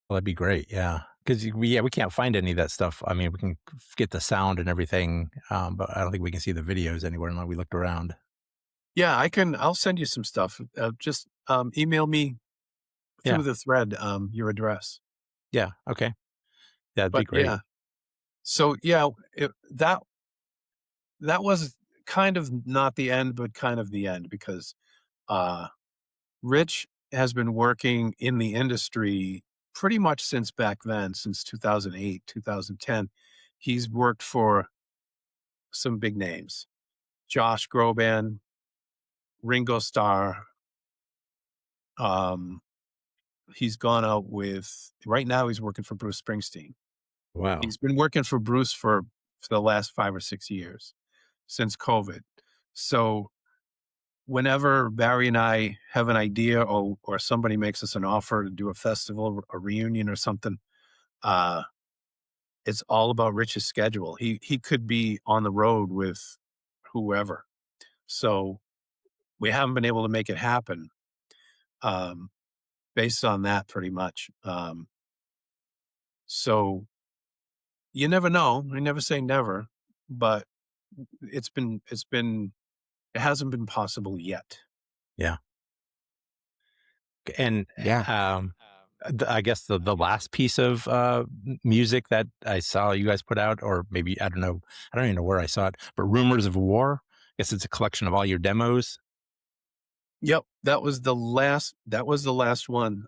Well, that'd be great, yeah. Because we can't find any of that stuff. I mean, we can get the sound and everything, but I don't think we can see the videos anywhere unless we looked around. Yeah, I'll send you some stuff. Just email me Yeah, through the thread your address. yeah, okay. That'd be But great. yeah, so yeah, that was kind of not the end, but kind of the end because uh, Rich has been working in the industry pretty much since back then, since 2008, 2010. He's worked for some big names: Josh Groban, Ringo Starr. Um, he's gone out with, right now he's working for Bruce Springsteen. Wow. He's been working for Bruce for the last 5 or 6 years since COVID. So whenever Barry and I have an idea or somebody makes us an offer to do a festival, a reunion or something, uh, it's all about Rich's schedule. He could be on the road with whoever. So we haven't been able to make it happen um, based on that pretty much. So you never know. I never say never, but it hasn't been possible yet. Yeah. And, Yeah. um, I guess the last piece of, music that I saw you guys put out, or maybe, I don't even know where I saw it, but Rumors of War, I guess it's a collection of all your demos. Yep, that was the last one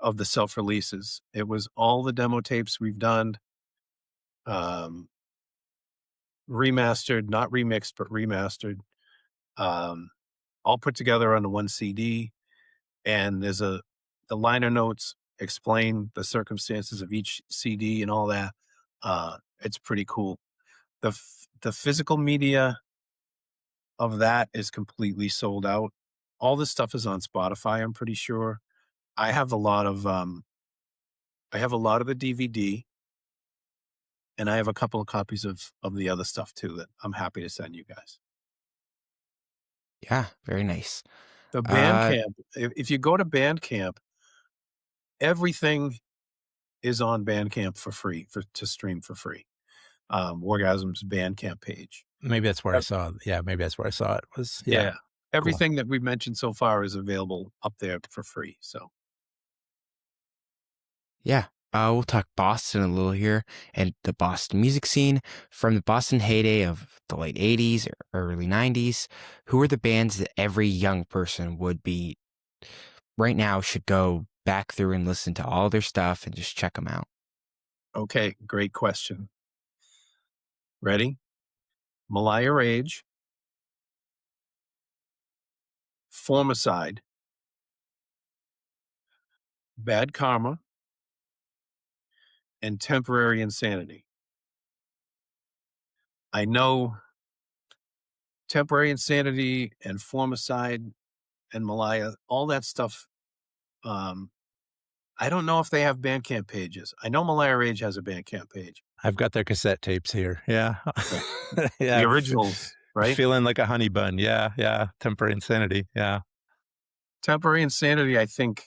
of the self releases. It was all the demo tapes we've done. Um, remastered, not remixed, but remastered, um, all put together on the one CD. And the liner notes explain the circumstances of each CD and all that. It's pretty cool. The physical media of that is completely sold out. All this stuff is on Spotify, I'm pretty sure. I have a lot of the DVD, and I have a couple of copies of the other stuff too that I'm happy to send you guys. Yeah, very nice. The Uh, Bandcamp, if you go to Bandcamp, everything is on Bandcamp for free to stream for free. Wargasm's Bandcamp page. Maybe that's where I Yep. saw. Yeah, maybe that's where I saw it. Was yeah, Yeah. cool. Everything that we've mentioned so far is available up there for free. So yeah. We'll talk Boston a little here and the Boston music scene from the Boston heyday of the late 80s or early 90s. Who are the bands that every young person would be right now should go back through and listen to all their stuff and just check them out? okay, great question. Ready? Malaya Rage, Formicide, Bad Karma, and Temporary Insanity. I know Temporary Insanity and Formicide and Malaya, all that stuff. I don't know if they have Bandcamp pages. I know Malaya Rage has a Bandcamp page. I've got their cassette tapes here. Yeah, Yeah. The yeah. originals, right? Feeling like a honey bun. Yeah, yeah. Temporary insanity. Yeah, Temporary Insanity, I think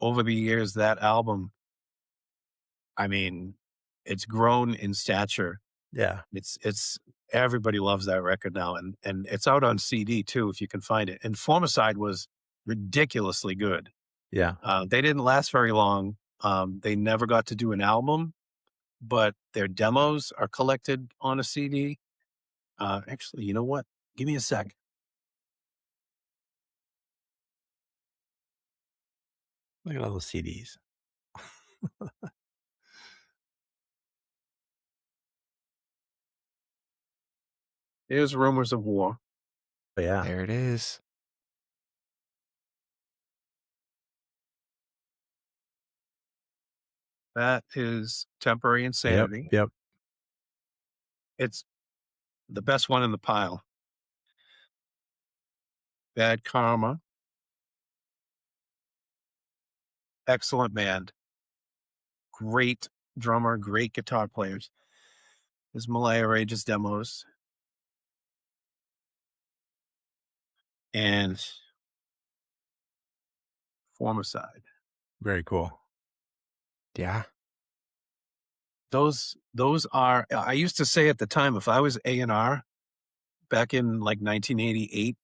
over the years, that album, I mean, it's grown in stature. yeah, It's everybody loves that record now, and it's out on CD too if you can find it. And Formicide was ridiculously good. yeah. They didn't last very long. They never got to do an album, but their demos are collected on a CD. Actually, you know what? Give me a sec. Look at all those CDs. Here's Rumors of War. But yeah. There it is. That is Temporary Yep. Insanity. Yep. It's the best one in the pile. Bad Karma. Excellent band. Great drummer, great guitar players. There's Malaya Rage's demos. And Formicide. Very cool. Yeah. Those are, I used to say at the time, if I was A&R back in like 1988,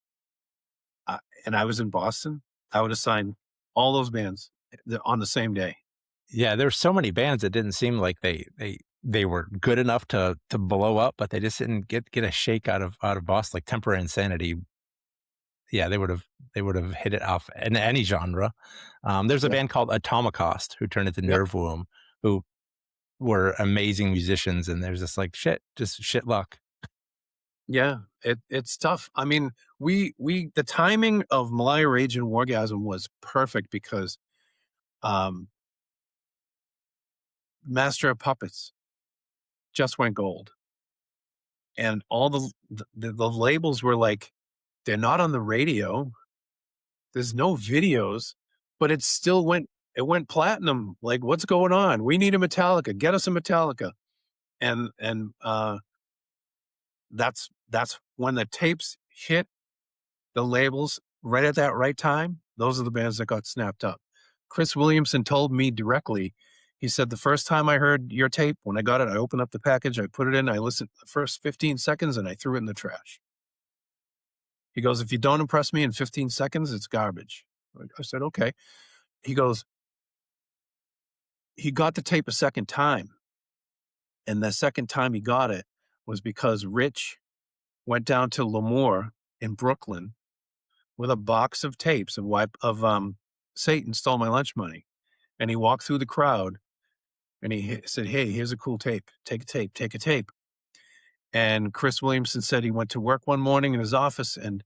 and I was in Boston, I would assign all those bands on the same day. Yeah, there's so many bands that didn't seem like they were good enough to blow up, but they just didn't get a shake out of Boston, like Temporary Insanity. Yeah, they would have hit it off in any genre. There's a Yeah. band called Atomicost who turned into Yep. Nerve Womb, who were amazing musicians, and there's just like just shit luck. Yeah. It's tough. I mean, the timing of Malaya Rage and Wargasm was perfect because um, Master of Puppets just went gold. And all the labels were like, they're not on the radio. There's no videos, but it went platinum. Like, what's going on? We need a Metallica. Get us a Metallica. And that's when the tapes hit the labels right at that right time. Those are the bands that got snapped up. Chris Williamson told me directly. He said, the first time I heard your tape, when I got it, I opened up the package, I put it in, I listened the first 15 seconds, and I threw it in the trash. He goes, if you don't impress me in 15 seconds, it's garbage. I said, okay. He goes, he got the tape a second time. And the second time he got it was because Rich went down to Lemoore in Brooklyn with a box of tapes of Satan Stole My Lunch Money. And he walked through the crowd and he said, hey, here's a cool tape. Take a tape, take a tape. And Chris Williamson said he went to work one morning in his office and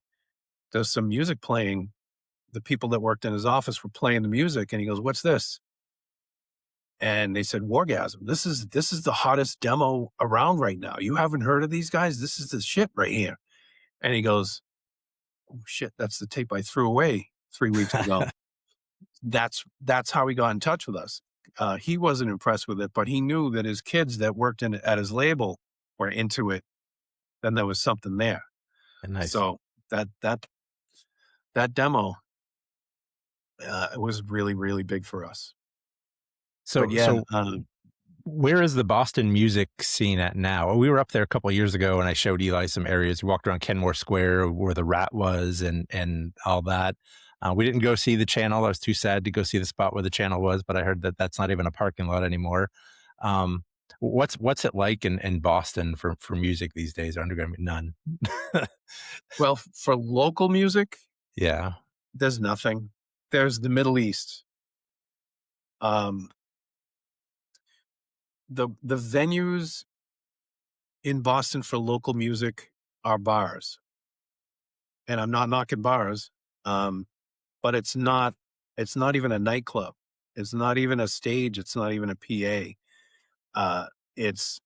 there's some music playing. The people that worked in his office were playing the music, and he goes, "What's this?" And they said, "WARGASM. This is the hottest demo around right now. You haven't heard of these guys? This is the shit right here." And he goes, "Oh shit, that's the tape I threw away 3 weeks ago." That's how he got in touch with us. He wasn't impressed with it, but he knew that his kids that worked at his label were into it. Then there was something there. Nice. So that demo was really, really big for us. So, But yeah, so where is the Boston music scene at now? We were up there a couple of years ago, and I showed Eli some areas. We walked around Kenmore Square, where the Rat was, and all that. We didn't go see the Channel. I was too sad to go see the spot where the Channel was, but I heard that that's not even a parking lot anymore. What's it like in Boston for music these days? Underground, none. well, for local music, Yeah, there's nothing. There's the Middle East. The venues in Boston for local music are bars, and I'm not knocking bars, but it's not even a nightclub. It's not even a stage. It's not even a PA. It's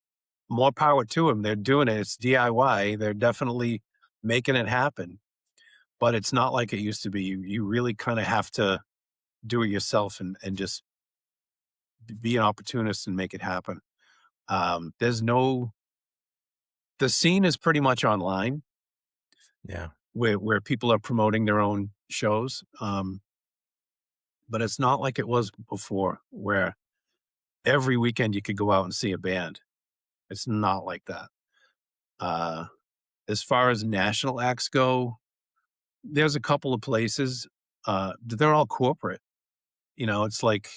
more power to them. They're doing it. It's DIY. They're definitely making it happen, but it's not like it used to be. You really kind of have to do it yourself and just be an opportunist and make it happen. There's no, the scene is pretty much online yeah, where people are promoting their own shows. But it's not like it was before where every weekend you could go out and see a band. It's not like that. Uh, as far as national acts go, there's a couple of places. They're all corporate. It's like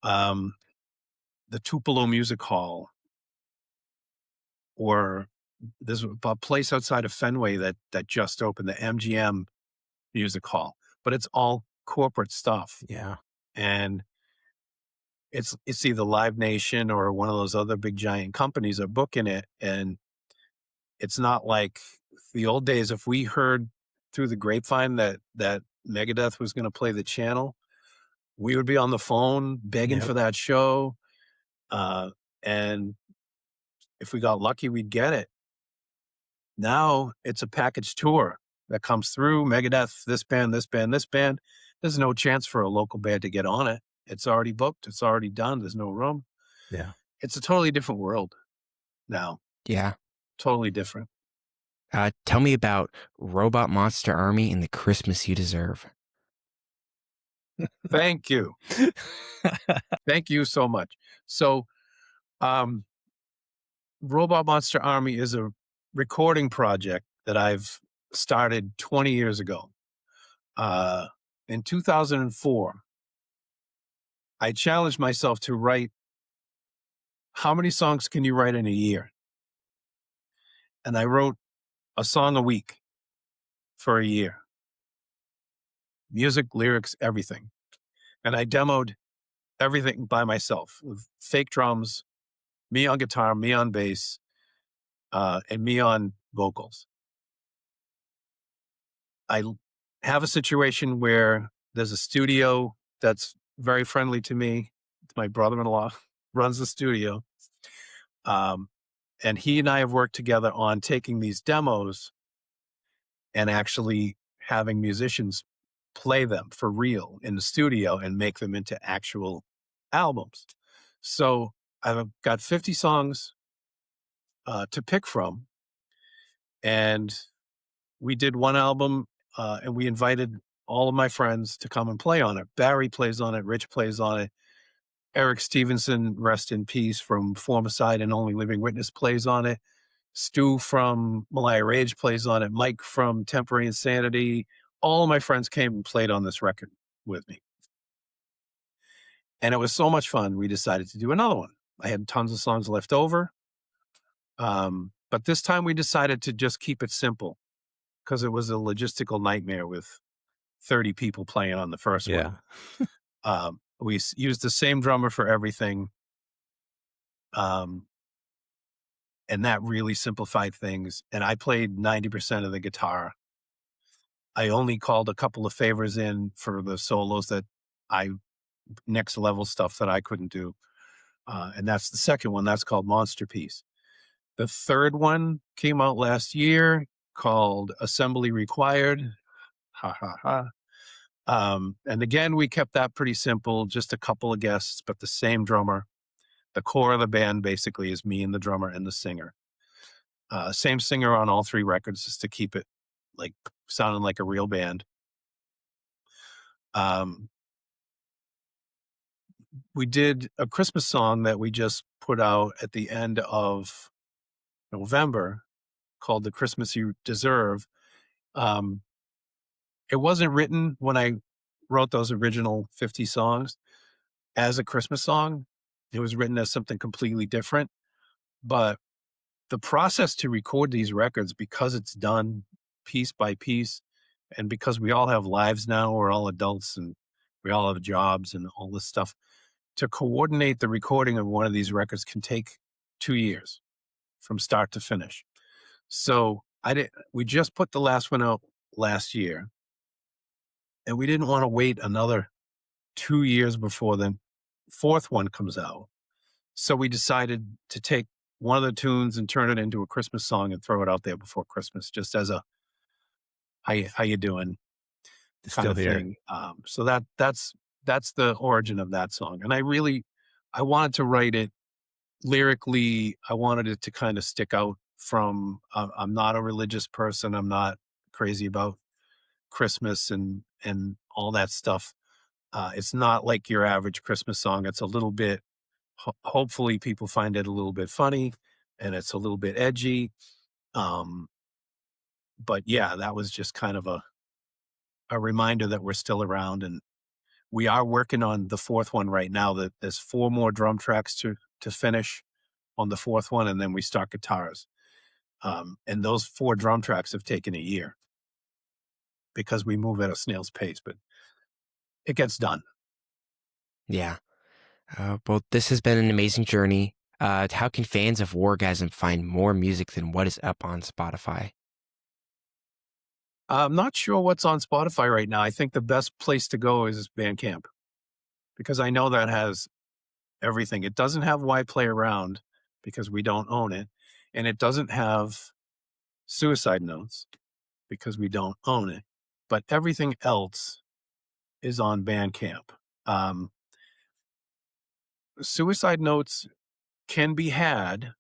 um, the Tupelo Music Hall, or there's a place outside of Fenway that just opened, the MGM Music Hall, but it's all corporate stuff. yeah, And it's either Live Nation or one of those other big giant companies are booking it. And it's not like the old days. If we heard through the grapevine that Megadeth was going to play the Channel, we would be on the phone begging yep, for that show. And if we got lucky, we'd get it. Now it's a package tour that comes through. Megadeth, this band, this band, this band. There's no chance for a local band to get on it. It's already booked. It's already done. There's no room. yeah. It's a totally different world now. Yeah. Totally different. Tell me about Robot Monster Army and the Christmas You Deserve. Thank you. Thank you so much. So, Robot Monster Army is a recording project that I've started 20 years ago. In 2004, I challenged myself to write, how many songs can you write in a year? And I wrote a song a week for a year. Music, lyrics, everything. And I demoed everything by myself with fake drums, me on guitar, me on bass, and me on vocals. I have a situation where there's a studio that's very friendly to me. My brother-in-law runs the studio. And he and I have worked together on taking these demos and actually having musicians play them for real in the studio and make them into actual albums. So I've got 50 songs to pick from. And we did one album and we invited all of my friends to come and play on it. Barry plays on it. Rich plays on it. Eric Stevenson, rest in peace, from Formicide and Only Living Witness, plays on it. Stu from Malaya Rage plays on it. Mike from Temporary Insanity. All of my friends came and played on this record with me. And it was so much fun, we decided to do another one. I had tons of songs left over. But this time we decided to just keep it simple because it was a logistical nightmare with 30 people playing on the first Yeah. one. We used the same drummer for everything. and that really simplified things, and I played 90% of the guitar. I only called a couple of favors in for the solos that I next level stuff that I couldn't do, and that's the second one, that's called Monster Piece. The third one came out last year called Assembly Required. Ha ha ha. And again, we kept that pretty simple, just a couple of guests, but the same drummer. The core of the band basically is me and the drummer and the singer. Same singer on all three records, just to keep it like sounding like a real band. Um, we did a Christmas song that we just put out at the end of November called The Christmas You Deserve. Um, it wasn't written when I wrote those original 50 songs as a Christmas song. It was written as something completely different. But the process to record these records, because it's done piece by piece, and because we all have lives now, we're all adults and we all have jobs and all this stuff, to coordinate the recording of one of these records can take 2 years from start to finish. So we just put the last one out last year, and we didn't want to wait another 2 years before the fourth one comes out. So we decided to take one of the tunes and turn it into a Christmas song and throw it out there before Christmas, just as a how you doing kind Still of here. thing. So that's the origin of that song. And I wanted to write it lyrically. I wanted it to kind of stick out from. I'm not a religious person. I'm not crazy about Christmas and all that stuff. It's not like your average Christmas song. It's a little bit. Hopefully, people find it a little bit funny, and it's a little bit edgy. Um, but yeah, that was just kind of a reminder that we're still around, and we are working on the fourth one right now. That there's 4 more drum tracks to finish on the fourth one, and then we start guitars. And those 4 drum tracks have taken a year because we move at a snail's pace, but it gets done. Yeah. Well, this has been an amazing journey. How can fans of Wargasm find more music than what is up on Spotify? I'm not sure what's on Spotify right now. I think the best place to go is Bandcamp because I know that has everything. It doesn't have Why Play Around because we don't own it, and it doesn't have Suicide Notes because we don't own it. But everything else is on Bandcamp. Um, Suicide Notes can be had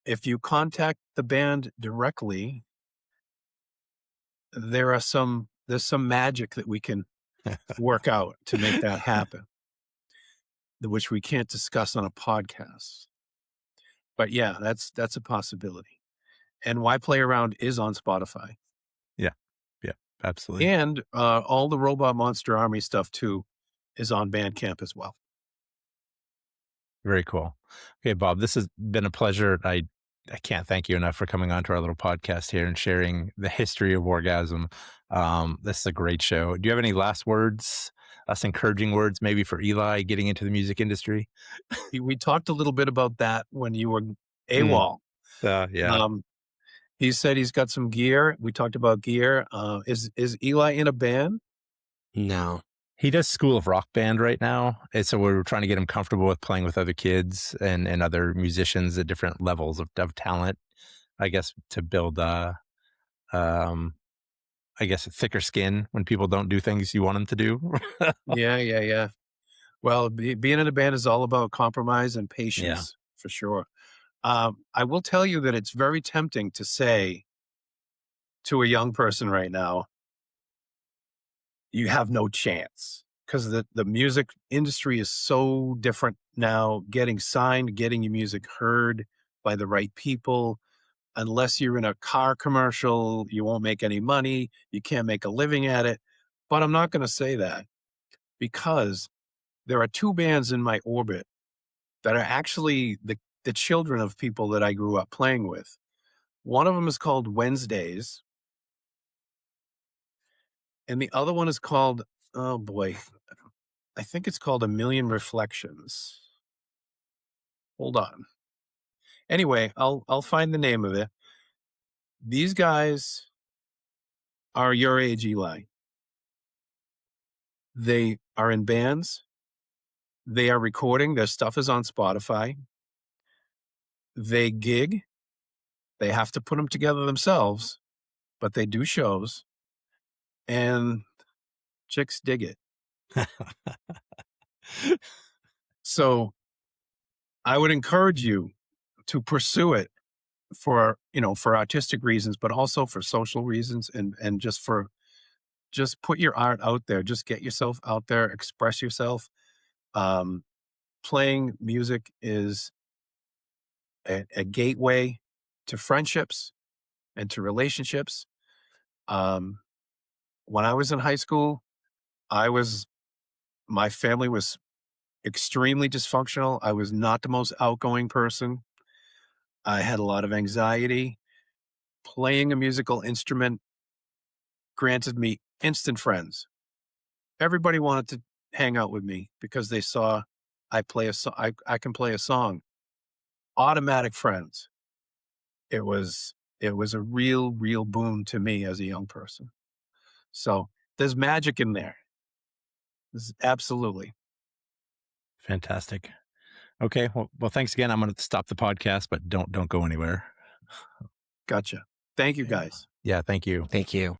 if you contact the band directly. There's some magic that we can work out to make that happen, which we can't discuss on a podcast. But yeah, that's a possibility. And Why Play Around is on Spotify. Yeah. Yeah. Absolutely. And all the Robot Monster Army stuff too is on Bandcamp as well. Very cool. Okay, Bob, this has been a pleasure. I can't thank you enough for coming on to our little podcast here and sharing the history of Wargasm. This is a great show. Do you have any last words, last encouraging words, maybe for Eli getting into the music industry? We talked a little bit about that when you were Mm. AWOL. Yeah. He said he's got some gear. We talked about gear. Is Eli in a band? No. He does School of Rock Band right now. And so we're trying to get him comfortable with playing with other kids and other musicians at different levels of talent, I guess, to build, um, I guess, a thicker skin when people don't do things you want them to do. Yeah. Well, being in a band is all about compromise and Yeah. patience for sure. I will tell you that it's very tempting to say to a young person right now, you have no chance because the music industry is so different now. Getting signed, getting your music heard by the right people. Unless you're in a car commercial, you won't make any money. You can't make a living at it. But I'm not going to say that because there are 2 bands in my orbit that are actually the children of people that I grew up playing with. One of them is called Wednesdays, and the other one is called, oh boy, I think it's called A Million Reflections. Hold on. Anyway, I'll find the name of it. These guys are your age, Eli. They are in bands. They are recording. Their stuff is on Spotify. They gig. They have to put them together themselves, but they do shows. And chicks dig it. So I would encourage you to pursue it for, for artistic reasons, but also for social reasons and just put your art out there. Just get yourself out there, express yourself. Playing music is a gateway to friendships and to relationships. When I was in high school, my family was extremely dysfunctional. I was not the most outgoing person. I had a lot of anxiety. Playing a musical instrument granted me instant friends. Everybody wanted to hang out with me because they saw I can play a song. Automatic friends. It was a real boon to me as a young person. So there's magic in there. Absolutely. Fantastic. Okay. Well, thanks again. I'm going to stop the podcast, but don't go anywhere. Gotcha. Thank you, guys. Yeah. Thank you. Thank you.